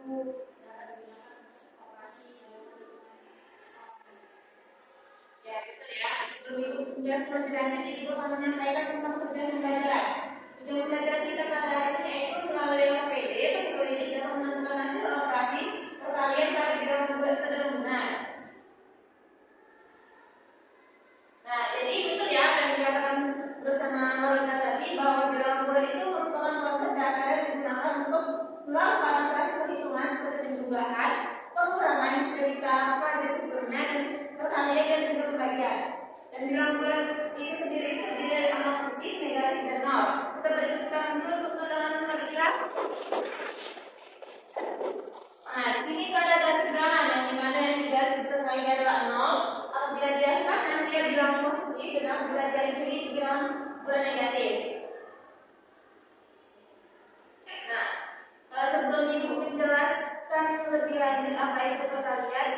Ya, betul ya. Sebelum itu penjelasan lebih lanjut, Ibu akan menyampaikan tentang tujuan pembelajaran. Tujuan pembelajaran kita pada hari ini yaitu melalui LKPD, peserta didik dapat menentukan hasil operasi perkalian pada bilangan bulat terdalam benar. Nah, jadi betul ya apa yang dikatakan bersama Marina tadi, bahwa bilangan bulat itu merupakan konsep dasar yang digunakan untuk melakukan operasi perhitungan seperti penjumlahan, pengurangan yang sudah kita pelajari sebelumnya, dan perkalian dan juga pembagian. Dan bilangan bulat itu sendiri terdiri dari angka positif, negatif, dan nol. Kita beri tepuk tangan dulu untuk teman-teman bisa. Nah, di sini ada garis bilangan yang dimana yang digaris terkait adalah nol. Apabila dia kan nanti dia bilangan positif, dan apabila dia kiri bilangan bulat negatif. Nah, sebelum Ibu menjelaskan lebih lanjut apa itu perkalian,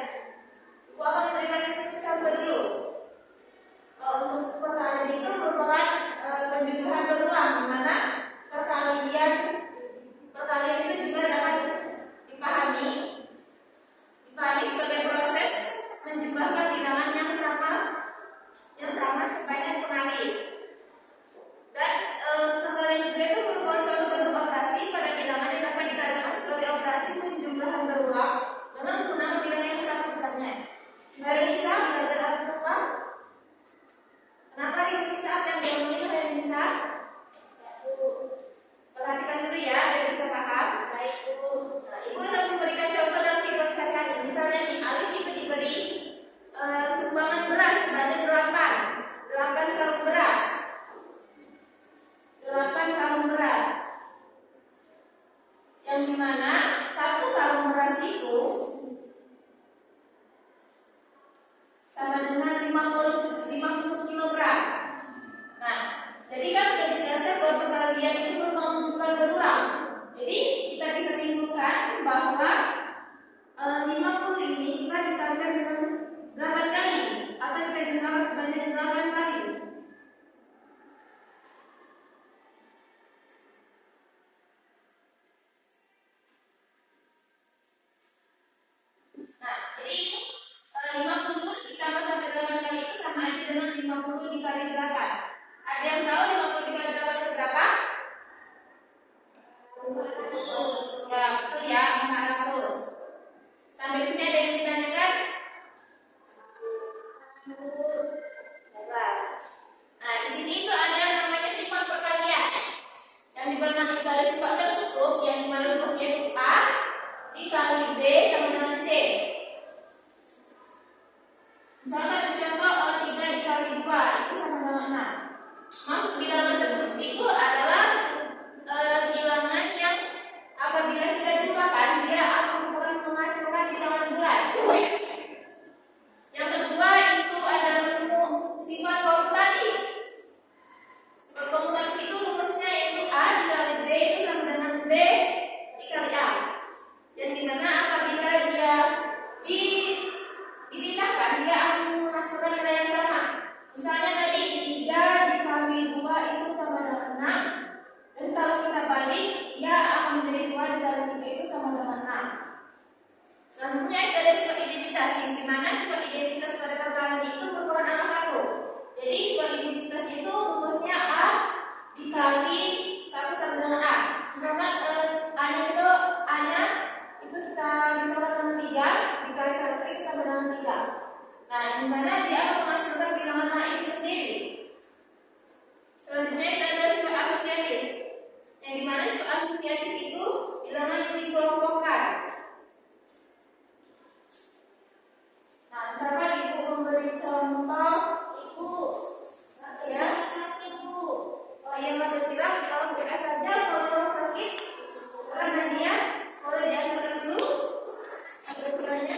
Ibu akan memberikan contoh dulu. Untuk perkalian itu merupakan penjumlahan berulang, di mana perkalian itu juga dapat dipahami sebagai proses menjumlahkan bilangan yang sama sebanyak pengali. Dan perkalian juga itu merupakan suatu bentuk operasi pada bilangan yang dapat dikatakan sebagai operasi penjumlahan berulang dengan menggunakan bilangan yang sama besarnya. Mari Nisa belajar apa? Kenapa ini bisa apa yang diomongin oleh Nisa? Perhatikan dulu ya, biar bisa paham. Baik, Ibu. Nah, Ibu akan memberikan contoh dalam kehidupan sehari-hari. Misalnya nih, Alif itu diberi sumbangan beras sebanyak 8 karung beras. 8 karung beras. Yang dimana 1 karung beras itu sama dengan 50 kilogram. Nah, jadi kan sudah dijelaskan bahwa perkalian itu merupakan menjumlah berulang. Jadi kita bisa simpulkan bahwa 50 ini kita dikalikan dengan 8 kali atau kita jumlahkan sebanyak 8 kali. Nah, jadi 50 ditambah sampai 8 kali itu sama aja dengan 50 dikali 8. Ada yang tahu 50 dikali 8 itu berapa? Ya, betul ya, 400. Sampai sini ada yang ditanyakan? Nah, di sini itu ada namanya sifat perkalian. Yang dimana dikali sifatnya cukup, yang dimana rumusnya itu A dikali B sama dengan C. Misalkan contoh 3 dikali 2 itu sama dengan 6. Maksud bilangan tersebut itu adalah bilangan yang apabila kita jumlahkan dia akan menghasilkan bilangan bulat. Yang kedua itu ada sifat komutatif. Sifat komutatif itu rumusnya yaitu A dikali B itu sama dengan B dikali A. Dan dimana apabila dia dipindahkan dia akan menghasilkan nilai yang sama. Misalnya tadi 3 dikali 2 itu sama dengan 6. Dan kalau kita balik dia akan menjadi 2 dikali 3 itu sama dengan 6. Selanjutnya itu ada sifat identitas, yang dimana sifat identitas pada perkalian itu merupakan angka 1. Jadi sifat identitasnya itu rumusnya A dikali 1 sama dengan A. Misalkan A-nya itu kita misalkan dengan 3 dikali 1 itu sama dengan 3. Nah, dimana dia akan menghasilkan bilangan A itu sendiri. Selanjutnya kita ada sifat asosiatif, yang dimana sifat asosiatif itu bilangan yang dikelompokkan. Nah, misalkan Ibu memberi contoh, Ibu ya, Ibu yang ada bilang kalau mereka saja kalau sakit karena dia boleh diantarkan dulu ada ukurannya.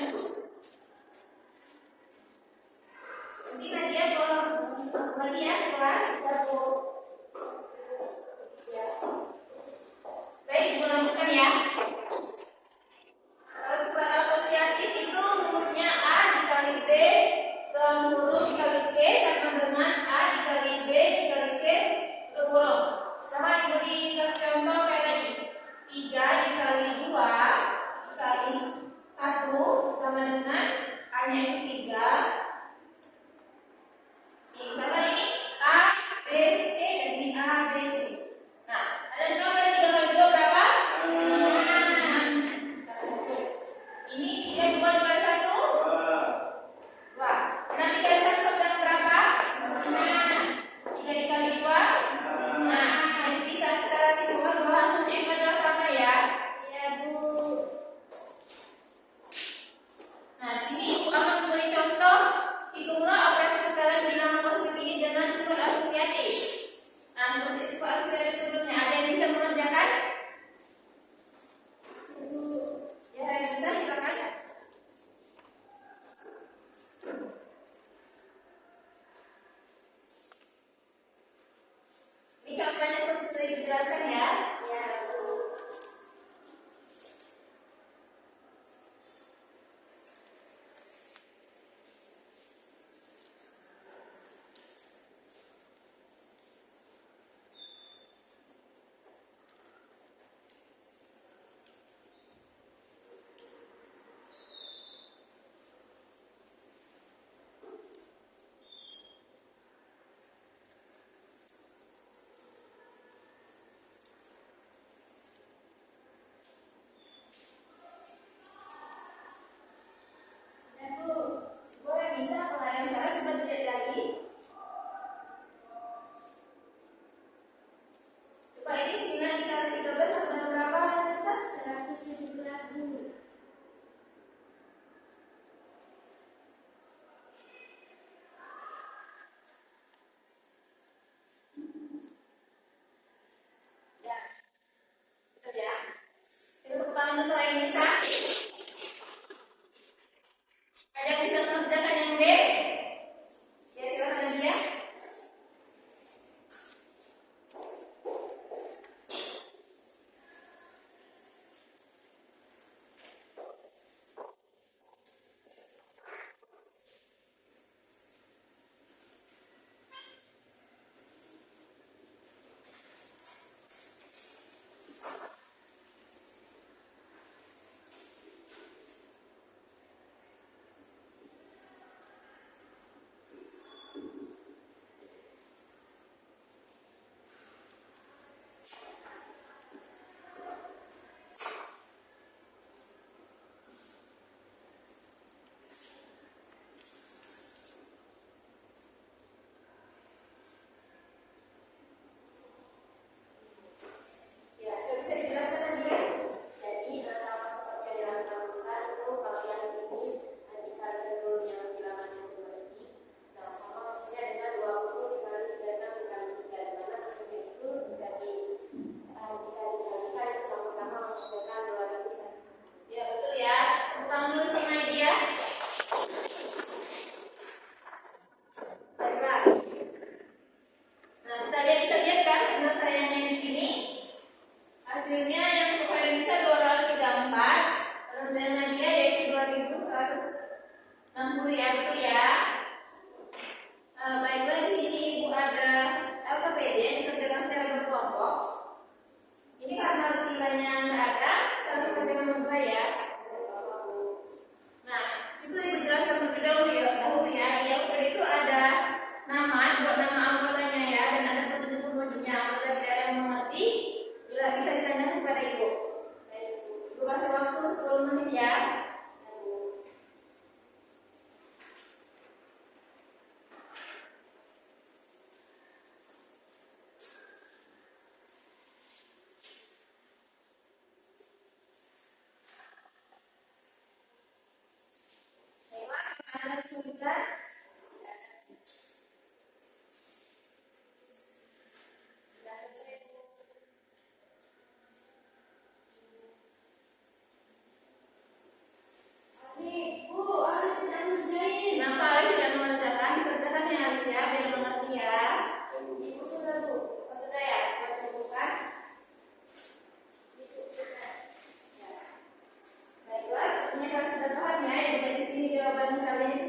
3 dikali 1? 2. 6 dikali 1 sama dengan berapa? 3 dikali 2? Nah, ini bisa kita simpulkan bahwa hasilnya itu adalah sama ya. Ya, Bu. Nah, di sini Ibu akan memberi contoh hitunglah operasi kekalian bilangan positif ini dengan sifat asosiatif. Nah, seperti sifat asosiatif sebelumnya, ada yang bisa mengerjakan? Ya, yang bisa silakan. Ini contohnya seperti sudah dijelaskan ya. Ya, Bu. Dan Bu, boleh bisa kalau ada yang salah coba dilihat lagi. Coba ini 9 dikali 13 sama dengan berapa yang bisa? 117, Bu. Ya, betul ya. Kita tepuk tangan untuk yang bisa. Ada yang bisa mengerjakan yang B? Ya, silakan Nadia. Ya, coba bisa dijelaskan Nadia. Jadi sama seperti yang dilakukan Ustaz itu kalau yang ini dikalikan dulu yang bilangan yang kedua ini, nah sama hasilnya dengan 20 dikali 36 dikali 3, di mana hasilnya itu dikali itu sama-sama menghasilkan 201. Ya, betul ya. Tepuk tangan dulu untuk Nadia. Baiklah. Nah, kita lihat kan penyelesaiannya di sini. Hasilnya yang untuk Khairul bisa 234, penyelesaian Nadia yaitu 2160 ya, betul ya. Baiklah, di sini Ibu ada LKPD yang dikerjakan secara berkelompok. Ini karena nilainya nggak ada, kami kerjakan berdua ya. Nah, situ Ibu jelaskan terlebih dahulu ya. Di LKPD itu ada nama, juga nama anggotanya ya, dan ada petunjuk-petunjuknya. Apabila tidak ada yang mengerti, bila bisa ditanyakan kepada Ibu. Ibu kasih waktu 10 menit ya. Baiklah, ada kesulitan. Bu, Alif tidak mengerjain. Kenapa Alif tidak mengerjakan? Dikerjakan ya Alif ya, biar mengerti ya. Ibu sudah Bu, sudah ya, bukan? Baiklah, sepertinya kalian sudah paham ya. Yang dari sini jawaban kalian